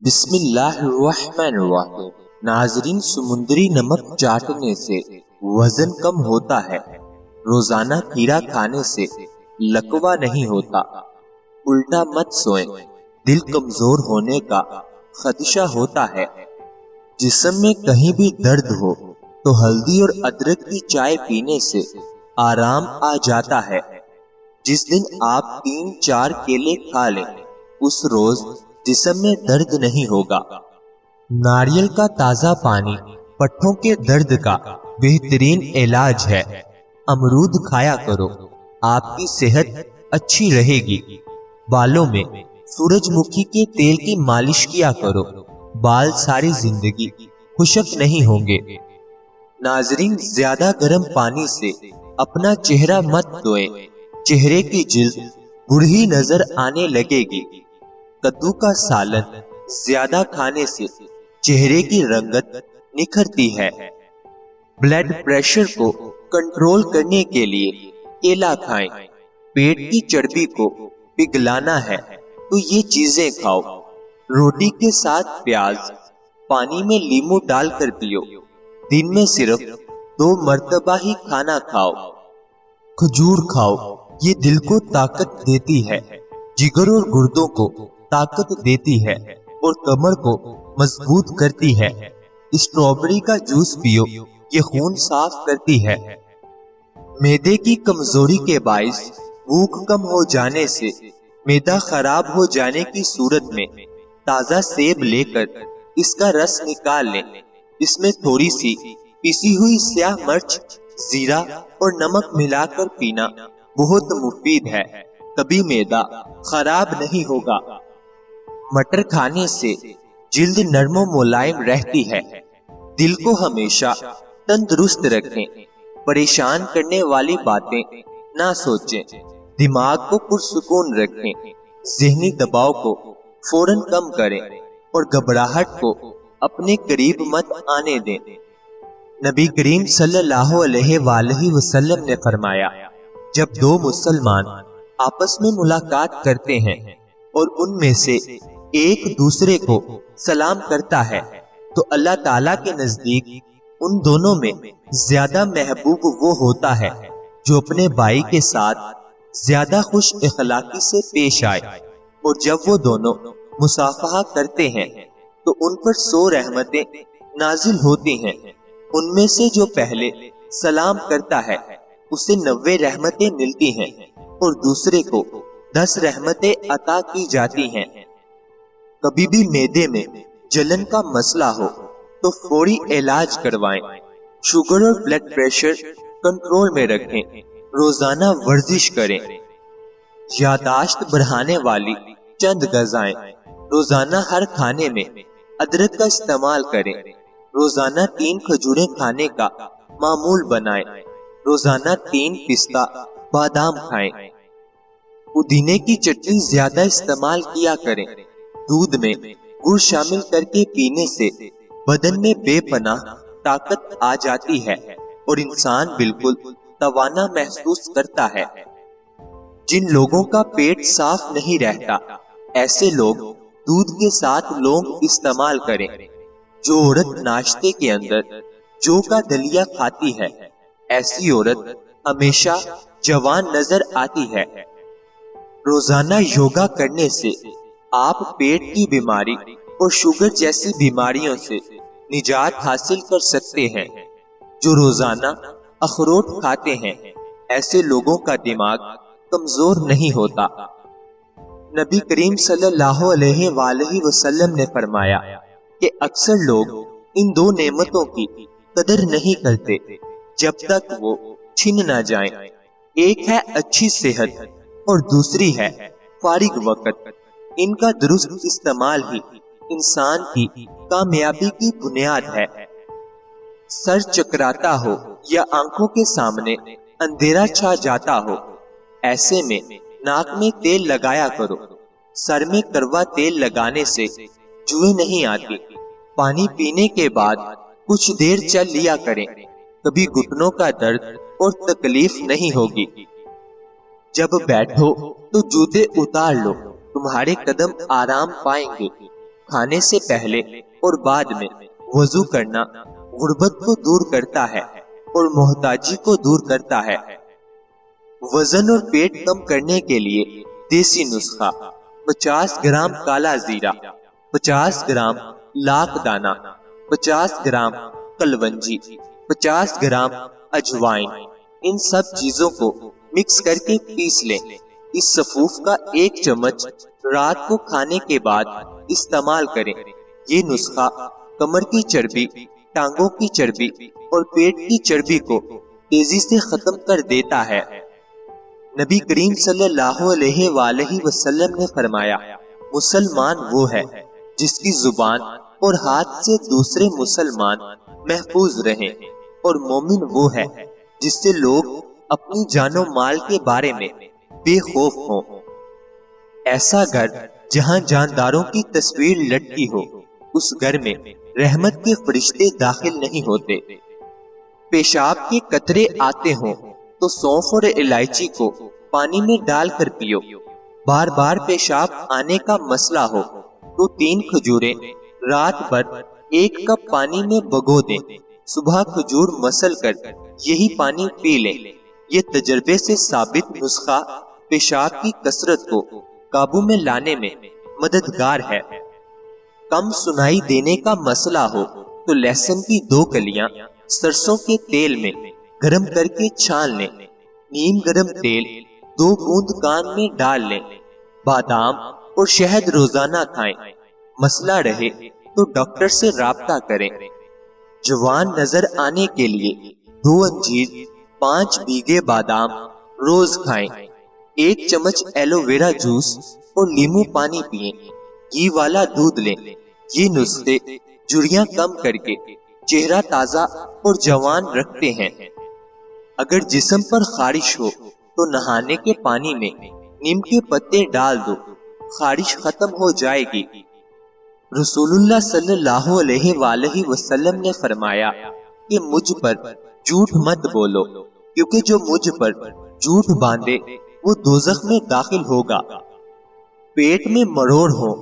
بسم اللہ الرحمن الرحیم۔ ناظرین، سمندری نمک چاٹنے سے وزن کم ہوتا ہے، روزانہ کھیرا کھانے سے لکوہ نہیں ہوتا، الٹا مت سوئیں، دل کمزور ہونے کا خدشہ ہوتا ہے، جسم میں کہیں بھی درد ہو تو ہلدی اور ادرک کی چائے پینے سے آرام آ جاتا ہے، جس دن آپ 3-4 کیلے کھا لیں اس روز جسم میں درد نہیں ہوگا۔ ناریل کا تازہ پانی پٹھوں کے درد کا بہترین علاج ہے۔ امرود کھایا کرو، آپ کی صحت اچھی رہے گی۔ بالوں میں سورج مکھی کے تیل کی مالش کیا کرو، بال ساری زندگی خشک نہیں ہوں گے۔ ناظرین، زیادہ گرم پانی سے اپنا چہرہ مت دھوئیں، چہرے کی جلد بڑھی نظر آنے لگے گی۔ کدو کا سالن زیادہ کھانے سے چہرے کی رنگت نکھرتی ہے۔ بلڈ پریشر کو کنٹرول کرنے کے لیے کیلا کھائیں۔ پیٹ کی چربی کو پگھلانا ہے تو یہ چیزیں کھاؤ۔ روٹی کے ساتھ پیاز پانی میں لیمو ڈال کر پیو۔ دن میں صرف 2 مرتبہ ہی کھانا کھاؤ۔ کھجور کھاؤ، یہ دل کو طاقت دیتی ہے، جگر اور گردوں کو طاقت دیتی ہے اور کمر کو مضبوط کرتی ہے۔ اسٹرابیری کا جوس پیو، یہ خون صاف کرتی ہے۔ معدے کی کمزوری کے باعث بھوک کم ہو جانے سے معدہ خراب ہو جانے کی صورت میں تازہ سیب لے کر اس کا رس نکال لیں۔ اس میں تھوڑی سی پیسی ہوئی سیاہ مرچ، زیرہ اور نمک ملا کر پینا بہت مفید ہے، کبھی معدہ خراب نہیں ہوگا۔ مٹر کھانے سے جلد نرم و ملائم رہتی ہے۔ دل کو ہمیشہ تندرست رکھیں، پریشان کرنے والی باتیں نہ سوچیں، دماغ کو پرسکون رکھیں، ذہنی دباؤ کو فوراً کم کریں اور گھبراہٹ کو اپنے قریب مت آنے دیں۔ نبی کریم صلی اللہ علیہ وآلہ وسلم نے فرمایا، جب 2 مسلمان آپس میں ملاقات کرتے ہیں اور ان میں سے ایک دوسرے کو سلام کرتا ہے تو اللہ تعالیٰ کے نزدیک ان دونوں میں زیادہ محبوب وہ ہوتا ہے جو اپنے بھائی کے ساتھ زیادہ خوش اخلاقی سے پیش آئے، اور جب وہ دونوں مصافحہ کرتے ہیں تو ان پر 100 رحمتیں نازل ہوتی ہیں۔ ان میں سے جو پہلے سلام کرتا ہے اسے 90 رحمتیں ملتی ہیں اور دوسرے کو 10 رحمتیں عطا کی جاتی ہیں۔ کبھی بھی معدے میں جلن کا مسئلہ ہو تو فوری علاج کروائیں۔ شوگر اور بلڈ پریشر کنٹرول میں رکھیں، روزانہ ورزش کریں۔ یادداشت بڑھانے والی چند غذائیں: روزانہ ہر کھانے میں ادرک کا استعمال کریں۔ روزانہ 3 کھجوریں کھانے کا معمول بنائیں۔ روزانہ 3 پستہ بادام کھائیں۔ پودینے کی چٹنی زیادہ استعمال کیا کریں۔ دودھ میں گڑ شامل کر کے پینے سے بدن میں بے پناہ طاقت آ جاتی ہے اور انسان بالکل توانا محسوس کرتا ہے۔ جن لوگوں کا پیٹ صاف نہیں رہتا، ایسے لوگ دودھ کے ساتھ لونگ استعمال کریں۔ جو عورت ناشتے کے اندر جو کا دلیا کھاتی ہے، ایسی عورت ہمیشہ جوان نظر آتی ہے۔ روزانہ یوگا کرنے سے آپ پیٹ کی بیماری اور شوگر جیسی بیماریوں سے نجات حاصل کر سکتے ہیں۔ جو روزانہ اخروٹ کھاتے ہیں، ایسے لوگوں کا دماغ کمزور نہیں ہوتا۔ نبی کریم صلی اللہ علیہ وآلہ وسلم نے فرمایا کہ اکثر لوگ ان 2 نعمتوں کی قدر نہیں کرتے جب تک وہ چھن نہ جائیں۔ ایک ہے اچھی صحت اور دوسری ہے فارغ وقت۔ ان کا درست استعمال ہی انسان کی کامیابی کی بنیاد ہے۔ سر چکراتا ہو یا آنکھوں کے سامنے اندھیرا چھا جاتا ہو، ایسے میں ناک میں تیل لگایا کرو۔ سر میں کروا تیل لگانے سے جوئیں نہیں آتی۔ پانی پینے کے بعد کچھ دیر چل لیا کریں، کبھی گھٹنوں کا درد اور تکلیف نہیں ہوگی۔ جب بیٹھو تو جوتے اتار لو، تمہارے قدم آرام پائیں گے۔ کھانے سے پہلے اور بعد میں وضو کرنا غربت کو دور کرتا ہے اور محتاجی کو دور کرتا ہے۔ وزن اور پیٹ کم کرنے کے لیے دیسی نسخہ: 50 گرام کالا زیرہ، 50 گرام لاکھ دانہ، 50 گرام کلونجی، 50 گرام اجوائن۔ ان سب چیزوں کو مکس کر کے پیس لیں۔ اس سفوف کا 1 چمچ رات کو کھانے کے بعد استعمال کریں۔ یہ نسخہ کمر کی چربی، ٹانگوں کی چربی اور پیٹ کی چربی کو تیزی سے ختم کر دیتا ہے۔ نبی کریم صلی اللہ علیہ وآلہ وسلم نے فرمایا، مسلمان وہ ہے جس کی زبان اور ہاتھ سے دوسرے مسلمان محفوظ رہیں، اور مومن وہ ہے جس سے لوگ اپنی جان و مال کے بارے میں بے خوف ہوں۔ ایسا گھر جہاں جانداروں کی تصویر لٹکی ہو، اس گھر میں رحمت کے فرشتے داخل نہیں ہوتے۔ پیشاب کے قطرے آتے ہوں تو سونف اور الائچی کو پانی میں ڈال کر پیو۔ بار بار پیشاب آنے کا مسئلہ ہو تو 3 کھجوریں رات بھر 1 کپ پانی میں بھگو دیں۔ صبح کھجور مسل کر یہی پانی پی لیں۔ یہ تجربے سے ثابت نسخہ پیشاب کی کثرت کو قابو میں لانے میں مددگار ہے۔ کم سنائی دینے کا مسئلہ ہو تو لہسن کی 2 کلیاں سرسوں کے تیل میں گرم کر کے چھان لیں۔ نیم گرم تیل 2 بوند کان میں ڈال لیں۔ بادام اور شہد روزانہ کھائیں۔ مسئلہ رہے تو ڈاکٹر سے رابطہ کریں۔ جوان نظر آنے کے لیے 2 انجیر، 5 بھیگے بادام روز کھائیں۔ 1 چمچ ایلو ویرا جوس اور لیمو پانی پئیں۔ گھی والا دودھ لیں۔ یہ نسخے جھریاں کم کر کے چہرہ تازہ اور جوان رکھتے ہیں۔ اگر جسم پر خارش ہو تو نہانے کے پانی میں نیم کے پتے ڈال دو، خارش ختم ہو جائے گی۔ رسول اللہ صلی اللہ علیہ وآلہ وسلم نے فرمایا کہ مجھ پر جھوٹ مت بولو، کیونکہ جو مجھ پر جھوٹ باندھے وہ دوزخ میں داخل ہوگا۔ پیٹ میں مروڑ ہو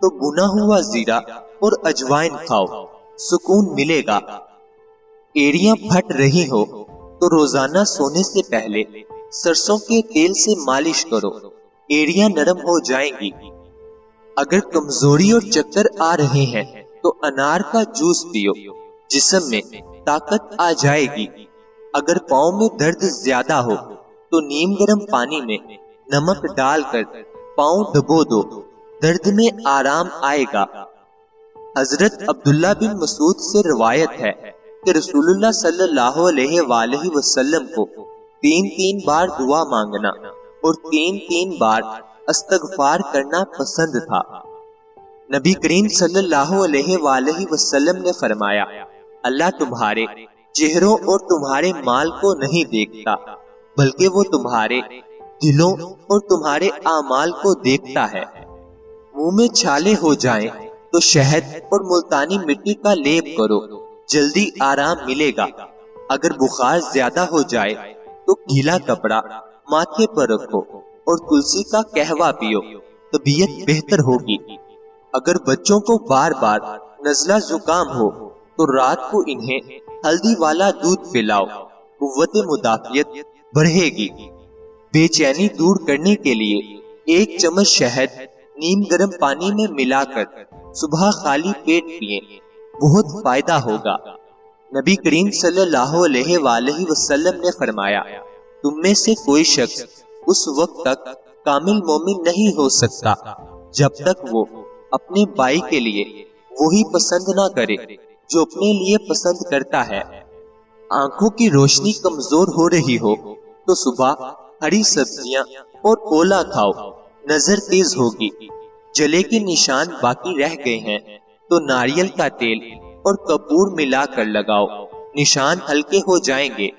تو بنا ہوا زیرہ اور اجوائن کھاؤ، سکون ملے گا۔ ایڑیاں پھٹ رہی ہو تو روزانہ سونے سے پہلے سرسوں کے تیل سے مالش کرو، ایڑیاں نرم ہو جائیں گی۔ اگر کمزوری اور چکر آ رہے ہیں تو انار کا جوس پیو، جسم میں طاقت آ جائے گی۔ اگر پاؤں میں درد زیادہ ہو تو نیم گرم پانی میں نمک ڈال کر پاؤں دبو دو، درد میں آرام آئے گا۔ حضرت عبداللہ بن مسعود سے روایت ہے کہ رسول اللہ صلی اللہ علیہ وآلہ وسلم کو 3 بار دعا مانگنا اور 3 بار استغفار کرنا پسند تھا۔ نبی کریم صلی اللہ علیہ وآلہ وسلم نے فرمایا، اللہ تمہارے چہروں اور تمہارے مال کو نہیں دیکھتا، بلکہ وہ تمہارے دلوں اور تمہارے اعمال کو دیکھتا ہے۔ منہ میں چھالے ہو جائیں تو شہد اور ملتانی مٹی کا لیپ کرو، جلدی آرام ملے گا۔ اگر بخار زیادہ ہو جائے تو گیلا کپڑا ماتھے پر رکھو اور تلسی کا قہوہ پیو، طبیعت بہتر ہوگی۔ اگر بچوں کو بار بار نزلہ زکام ہو تو رات کو انہیں ہلدی والا دودھ پلاؤ، قوت مدافعت بڑھے گی۔ بے چینی دور کرنے کے لیے 1 چمچ شہد نیم گرم پانی میں ملا کر صبح خالی پیٹ پئیں، بہت فائدہ ہوگا۔ نبی کریم صلی اللہ علیہ وآلہ وسلم نے فرمایا، تم میں سے کوئی شخص اس وقت تک کامل مومن نہیں ہو سکتا جب تک وہ اپنے بھائی کے لیے وہی پسند نہ کرے جو اپنے لیے پسند کرتا ہے۔ آنکھوں کی روشنی کمزور ہو رہی ہو تو صبح ہری سبزیاں اور اولا کھاؤ، نظر تیز ہوگی۔ جلے کے نشان باقی رہ گئے ہیں تو ناریل کا تیل اور کپور ملا کر لگاؤ، نشان ہلکے ہو جائیں گے۔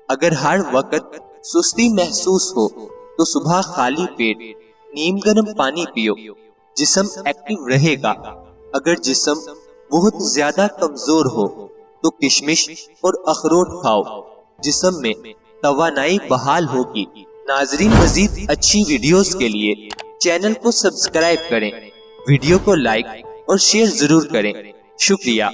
اگر ہر وقت سستی محسوس ہو تو صبح خالی پیٹ نیم گرم پانی پیو، جسم ایکٹیو رہے گا۔ اگر جسم بہت زیادہ کمزور ہو تو کشمش اور اخروٹ کھاؤ، جسم میں توانائی بحال ہوگی۔ ناظرین، مزید اچھی ویڈیوز کے لیے چینل کو سبسکرائب کریں، ویڈیو کو لائک اور شیئر ضرور کریں۔ شکریہ۔